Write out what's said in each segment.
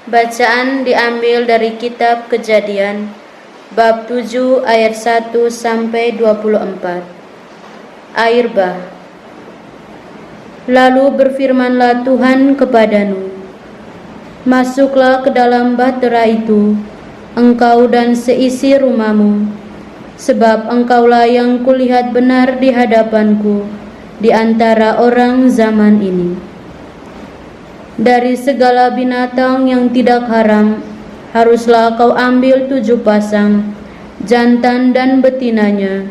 Bacaan diambil dari kitab Kejadian bab 7 ayat 1 sampai 24. Air bah. Lalu berfirmanlah Tuhan kepada Nuh, masuklah ke dalam bahtera itu, engkau dan seisi rumahmu, sebab engkaulah yang kulihat benar di hadapanku di antara orang zaman ini. Dari segala binatang yang tidak haram, haruslah kau ambil 7 pasang, jantan dan betinanya.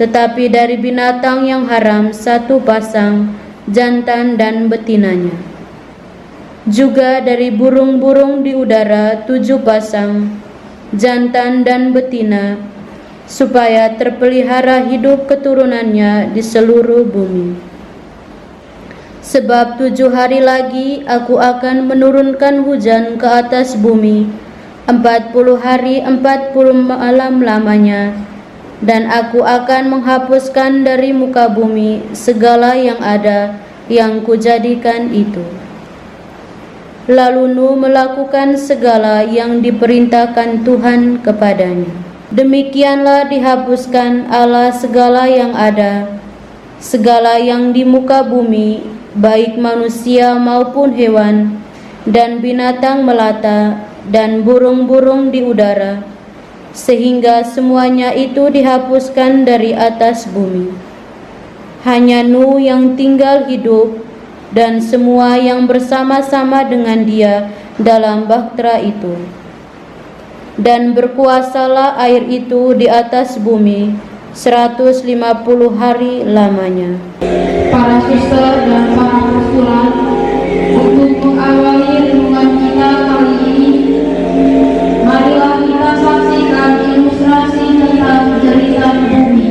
Tetapi dari binatang yang haram 1 pasang, jantan dan betinanya. Juga dari burung-burung di udara 7 pasang, jantan dan betina, supaya terpelihara hidup keturunannya di seluruh bumi. Sebab 7 hari lagi aku akan menurunkan hujan ke atas bumi, 40 hari 40 malam lamanya, dan aku akan menghapuskan dari muka bumi segala yang ada yang kujadikan itu. Lalu Nuh melakukan segala yang diperintahkan Tuhan kepadanya. Demikianlah dihapuskan Allah segala yang ada, segala yang di muka bumi, baik manusia maupun hewan, dan binatang melata, dan burung-burung di udara, sehingga semuanya itu dihapuskan dari atas bumi. Hanya Nuh yang tinggal hidup, dan semua yang bersama-sama dengan dia dalam bahtera itu. Dan berkuasalah air itu di atas bumi 150 hari lamanya. Para suster dan para postulan, untuk mengawali renungan kita kali ini, marilah kita saksikan ilustrasi tentang jeritan bumi.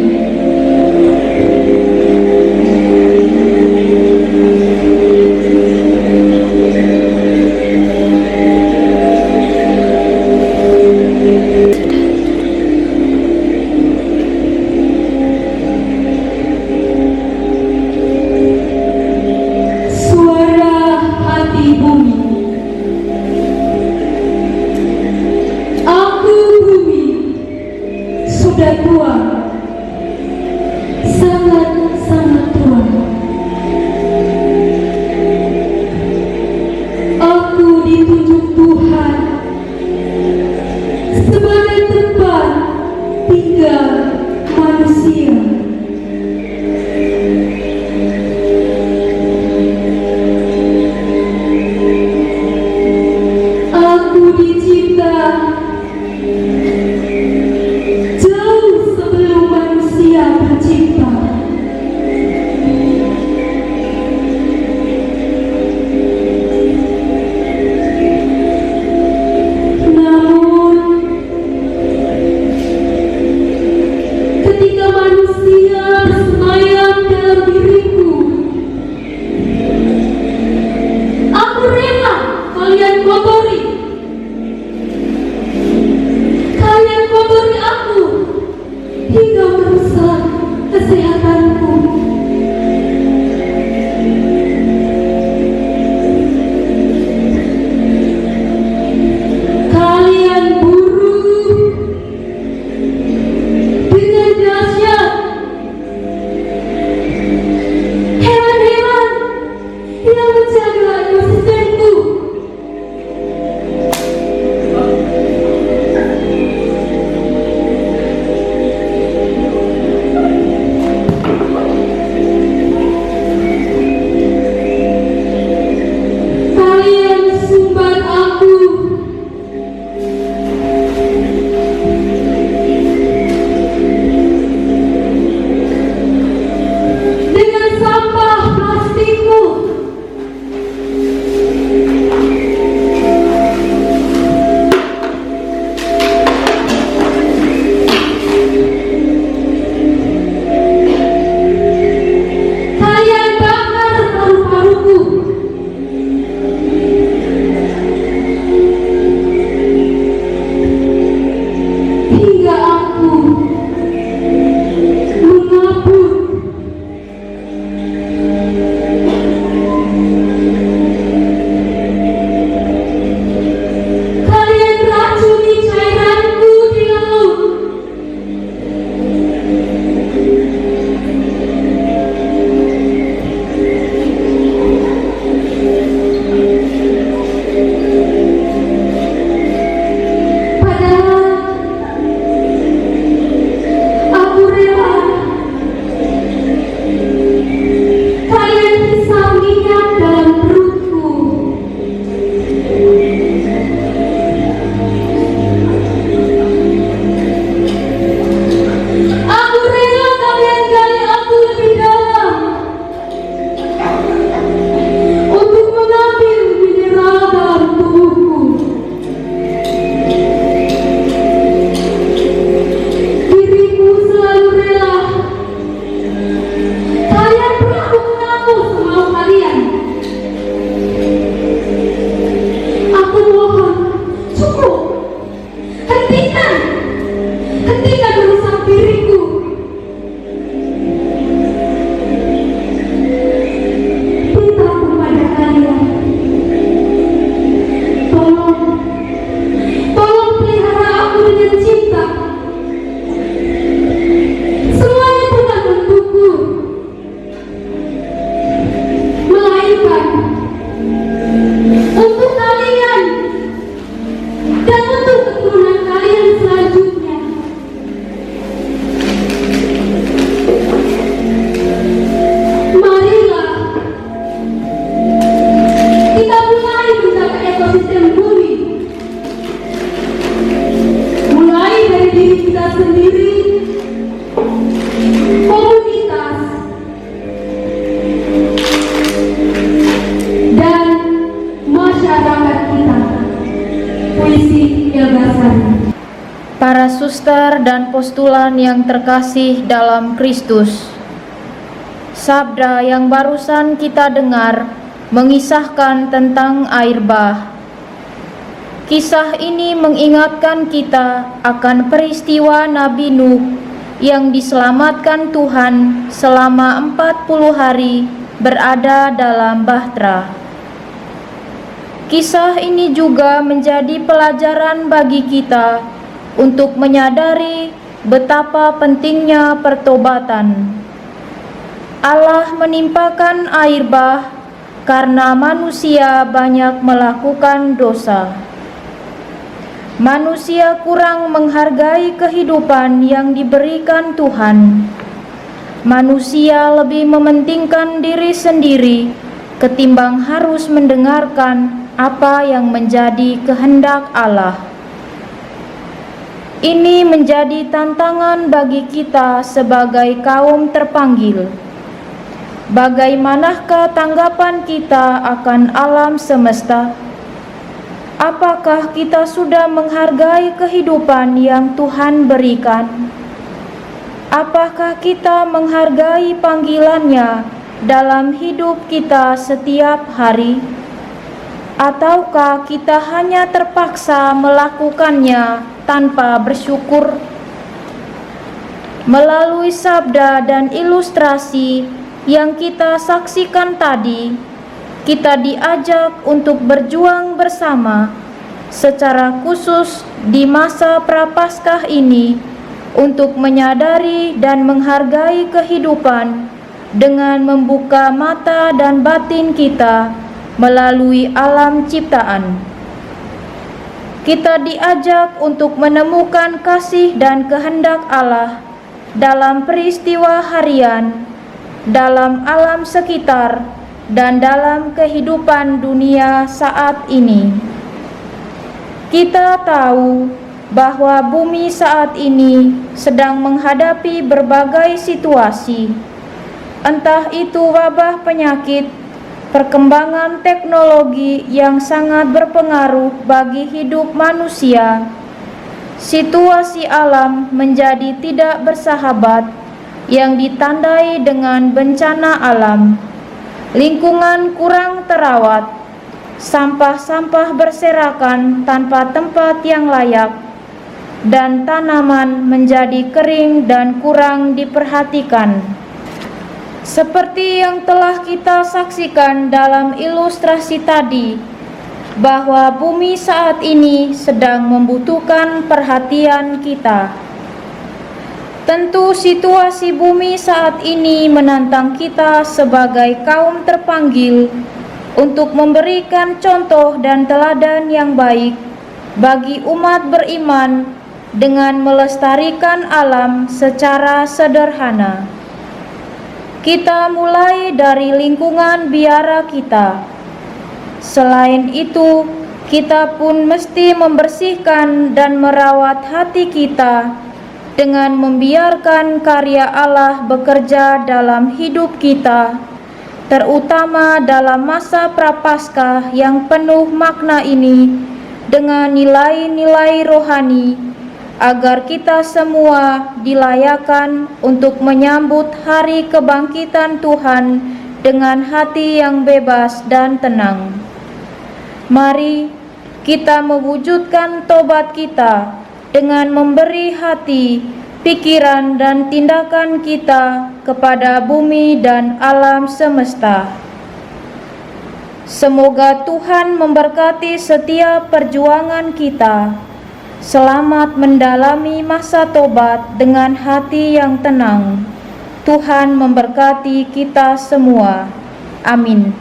Sudah tua, sangat tua. Aku ditunjuk Tuhan sebagai tempat tinggal manusia. Aku dicipta tercipta. Namun ketika manusia bersemayam dalam diriku, aku rela kalian kotori. sendiri, komunitas, dan masyarakat kita. Puisi Ilbasan. Para suster dan postulan yang terkasih dalam Kristus, sabda yang barusan kita dengar mengisahkan tentang air bah. Kisah ini mengingatkan kita akan peristiwa Nabi Nuh yang diselamatkan Tuhan selama 40 hari berada dalam bahtera. Kisah ini juga menjadi pelajaran bagi kita untuk menyadari betapa pentingnya pertobatan. Allah menimpakan air bah karena manusia banyak melakukan dosa. Manusia kurang menghargai kehidupan yang diberikan Tuhan. Manusia lebih mementingkan diri sendiri ketimbang harus mendengarkan apa yang menjadi kehendak Allah. Ini menjadi tantangan bagi kita sebagai kaum terpanggil. Bagaimanakah tanggapan kita akan alam semesta? Apakah kita sudah menghargai kehidupan yang Tuhan berikan? Apakah kita menghargai panggilannya dalam hidup kita setiap hari? Ataukah kita hanya terpaksa melakukannya tanpa bersyukur? Melalui sabda dan ilustrasi yang kita saksikan tadi, kita diajak untuk berjuang bersama, secara khusus di masa Prapaskah ini, untuk menyadari dan menghargai kehidupan dengan membuka mata dan batin kita melalui alam ciptaan. Kita diajak untuk menemukan kasih dan kehendak Allah dalam peristiwa harian, dalam alam sekitar, dan dalam kehidupan dunia saat ini. Kita tahu bahwa bumi saat ini sedang menghadapi berbagai situasi, entah itu wabah penyakit, perkembangan teknologi yang sangat berpengaruh bagi hidup manusia, situasi alam menjadi tidak bersahabat yang ditandai dengan bencana alam, lingkungan kurang terawat, sampah-sampah berserakan tanpa tempat yang layak, dan tanaman menjadi kering dan kurang diperhatikan. Seperti yang telah kita saksikan dalam ilustrasi tadi, bahwa bumi saat ini sedang membutuhkan perhatian kita. Tentu situasi bumi saat ini menantang kita sebagai kaum terpanggil untuk memberikan contoh dan teladan yang baik bagi umat beriman dengan melestarikan alam secara sederhana. Kita mulai dari lingkungan biara kita. Selain itu, kita pun mesti membersihkan dan merawat hati kita dengan membiarkan karya Allah bekerja dalam hidup kita, terutama dalam masa Prapaskah yang penuh makna ini dengan nilai-nilai rohani, agar kita semua dilayakan untuk menyambut hari kebangkitan Tuhan dengan hati yang bebas dan tenang. Mari kita mewujudkan tobat kita dengan memberi hati, pikiran, dan tindakan kita kepada bumi dan alam semesta. Semoga Tuhan memberkati setiap perjuangan kita. Selamat mendalami masa tobat dengan hati yang tenang. Tuhan memberkati kita semua. Amin.